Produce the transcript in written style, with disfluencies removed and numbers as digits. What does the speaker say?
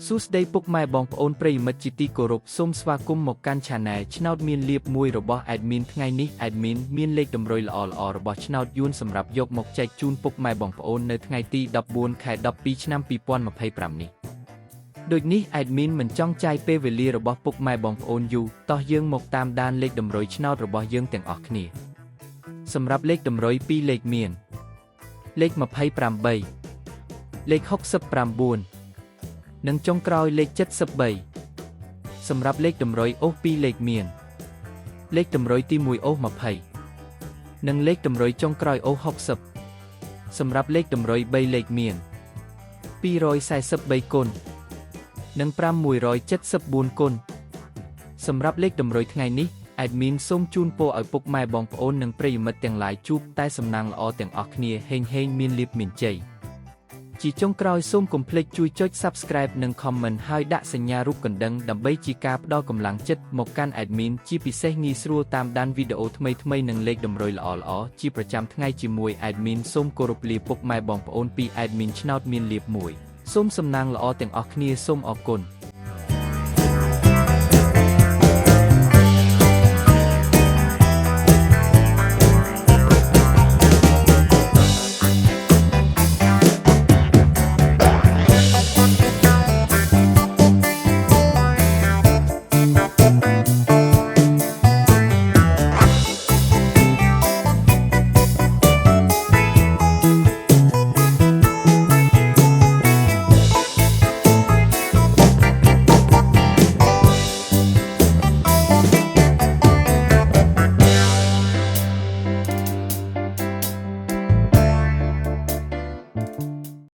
សួស្តីពុកម៉ែបងប្អូនប្រិយមិត្តជាទីគោរពសូមស្វាគមន៍មកកាន់ Channel ឆ្នោតមានលៀបមួយរបស់ Admin ថ្ងៃនេះ Admin មានលេខតម្រុយល្អៗរបស់ឆ្នោតយួនសម្រាប់យកមកចែកជូនពុកម៉ែបងប្អូននៅថ្ងៃទី14 ខែ 12 ឆ្នាំ 2025 នេះដូចនេះ Admin មិនចង់ចាយពេលវេលារបស់ពុកម៉ែបងប្អូនយូរតោះយើងមកតាមដានលេខតម្រុយឆ្នោតរបស់យើងទាំងអស់គ្នាសម្រាប់លេខតម្រុយ2លេខមានលេខ28លេខ69និងចុងក្រោយលេខ73សម្រាប់លេខតម្រុយអូស2លេខមានលេខតម្រុយទី1អូស20និងលេខតម្រុយចុងក្រោយអូស60សម្រាប់លេខតម្រុយ3លេខមាន243គុណនិង574គុណសម្រាប់លេខតម្រុយថ្ងៃនេះ Admin សូមជូនពរឲ្យពុកម៉ែបងប្អូននិងប្រិយមិត្តទាំងឡាយជួបតែសំណាងល្អទាំងអស់គ្នាហេងមានលាភមានជ័យជាចុងក្រោយសូមកុំភ្លេចជួយចុច Subscribe និង Comment ហើយដាក់សញ្ញារូបកណ្ដឹងដើម្បីជាការផ្ដល់កម្លាំងចិត្តមកកាន់ Admin ជាពិសេសងាយស្រួលតាមដានវីដេអូថ្មីៗនិងលេខតម្រុយល្អៗជាប្រចាំថ្ងៃជាមួយ Admin សូមគោរពលាពុកម៉ែបងប្អូនពី Admin ឆ្នោតមានលាភមួយសូមសំណាងល្អទាំងអស់គ្នាសូមអរគុណ